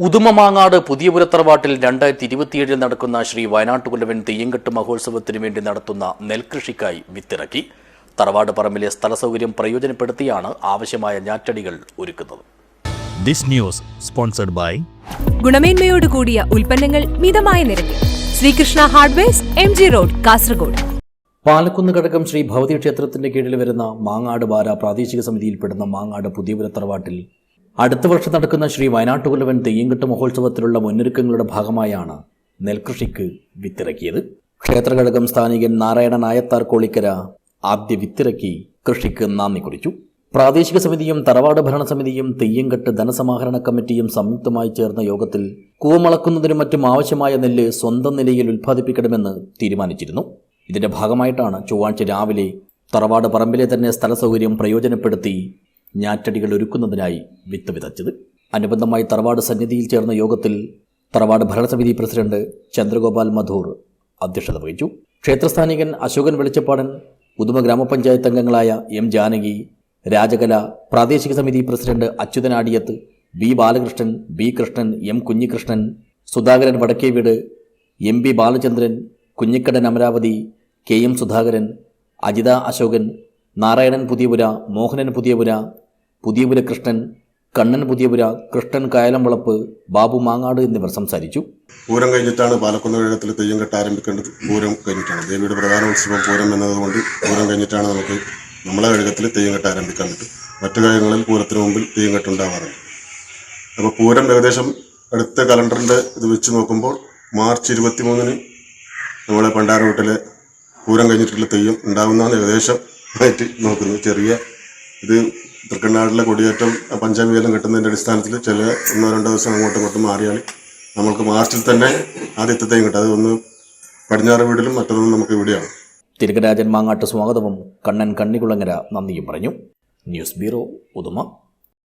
ഉദുമമാങ്ങാട് പുതിയപുരത്തറവാട്ടിൽ 2027 നടക്കുന്ന ശ്രീ വയനാട്ടുകുലവൻ തെയ്യംകെട്ട് മഹോത്സവത്തിനു വേണ്ടി നടത്തുന്ന നെൽകൃഷിക്കായി വിത്തിറക്കി. തറവാട് പറമ്പിലെ സ്ഥലസൗകര്യം പ്രയോജനപ്പെടുത്തിയാണ് ആവശ്യമായ ഞാറ്റടികൾ ഒരുക്കുന്നത്. This news sponsored by ഗുണമേന്മയോട് കൂടിയ ഉൽപ്പന്നങ്ങൾ മിതമായ നിരക്കിൽ Sreekrishna hardwares MG road Kasaragod. Palakkunnu ഘടകം ശ്രീ ഭഗവതി ക്ഷേത്രത്തിന്റെ കീഴിൽ വരുന്ന മാങ്ങാട് ബാര പ്രാദേശിക സമിതിയിൽപ്പെടുന്ന മാങ്ങാട് പുതിയപുരത്തറവാട്ടിൽ അടുത്ത വർഷം നടക്കുന്ന ശ്രീ വയനാട്ടുകുലവൻ തെയ്യംകെട്ട് മഹോത്സവത്തിലുള്ള മുന്നൊരുക്കങ്ങളുടെ ഭാഗമായാണ് നെൽകൃഷിക്ക് വിത്തിറക്കിയത്. ക്ഷേത്രഘടകം സ്ഥാനികൻ നാരായണൻ നായത്താർ കോളിക്കര ആദ്യ വിത്തിറക്കി കൃഷിക്ക് നന്ദി കുറിച്ചു. പ്രാദേശിക സമിതിയും തറവാട് ഭരണസമിതിയും തെയ്യംകെട്ട് ധനസമാഹരണ കമ്മിറ്റിയും സംയുക്തമായി ചേർന്ന യോഗത്തിൽ കൂവമളക്കുന്നതിനും മറ്റും ആവശ്യമായ നെല്ല് സ്വന്തം നിലയിൽ ഉൽപ്പാദിപ്പിക്കണമെന്ന് തീരുമാനിച്ചിരുന്നു. ഇതിന്റെ ഭാഗമായിട്ടാണ് ചൊവ്വാഴ്ച രാവിലെ തറവാട് പറമ്പിലെ തന്നെ സ്ഥലസൗകര്യം പ്രയോജനപ്പെടുത്തി ഞാറ്റടികൾ ഒരുക്കുന്നതിനായി വിത്ത് വിതച്ചത്. അനുബന്ധമായി തറവാട് സന്നിധിയിൽ ചേർന്ന യോഗത്തിൽ തറവാട് ഭരണസമിതി പ്രസിഡന്റ് ചന്ദ്രഗോപാൽ മധൂർ അധ്യക്ഷത വഹിച്ചു. ക്ഷേത്രസ്ഥാനികൻ അശോകൻ വെളിച്ചപ്പാടൻ, ഉദുമ ഗ്രാമപഞ്ചായത്ത് അംഗങ്ങളായ M ജാനകി, രാജകല, പ്രാദേശിക സമിതി president Achuthan Adiyath, B Balakrishnan, B Krishnan, M Kunhikrishnan, Sudhakaran Vadakkeveedu, MB Balachandran, Kunhikkadan Amaravathi, KM Sudhakaran, Ajitha Asokan, Narayanan Puthiyapura, Mohanan Puthiyapura, Puthiyapura Krishnan, Kannan Puthiyapura, Krishnan Kayalamvalappu, Babu Mangad എന്നിവർ സംസാരിച്ചു. പൂരം കഴിഞ്ഞിട്ടാണ് പാലക്കുന്ന് കഴകത്തിൽ തെയ്യംകെട്ട് ആരംഭിക്കേണ്ടത്. പൂരം കഴിഞ്ഞിട്ടാണ് ദേവിയുടെ പ്രധാന ഉത്സവം പൂരം എന്നതുകൊണ്ട് പൂരം കഴിഞ്ഞിട്ടാണ് നമ്മളെ കഴകത്തിൽ തെയ്യംകെട്ട് ആരംഭിക്കാൻ പറ്റും. മറ്റു കഴകങ്ങളിൽ പൂരത്തിന് മുമ്പിൽ തെയ്യംകെട്ട് ഉണ്ടാവാറുണ്ട്. അപ്പോൾ പൂരം ഏകദേശം അടുത്ത കലണ്ടറിൻ്റെ ഇത് വെച്ച് നോക്കുമ്പോൾ മാർച്ച് 23 നമ്മളെ പണ്ടാരവീട്ടിലെ പൂരം കഴിഞ്ഞിട്ടുള്ള തെയ്യം ഉണ്ടാകുന്നതാണ് ഏകദേശം ആയിട്ട് നോക്കുന്നത്. ചെറിയ ഇത് തൃക്കണ്ണാടിലെ കൊടിയേറ്റം പഞ്ചാബിയെല്ലാം കിട്ടുന്നതിൻ്റെ അടിസ്ഥാനത്തിൽ ചില 1-2 ദിവസം അങ്ങോട്ടും ഇങ്ങോട്ടും മാറിയാൽ നമുക്ക് മാർച്ചിൽ തന്നെ ആദ്യത്തെ തെയ്യം കിട്ടും. അത് ഒന്ന് പടിഞ്ഞാറ് വീട്ടിലും മറ്റൊന്നും നമുക്ക് ഇവിടെയാണ്. തിരുകരാജൻ മാങ്ങാട്ട് സ്വാഗതവും കണ്ണൻ കണ്ണികുളങ്ങര നന്ദിയും പറഞ്ഞു. News bureau, Uduma.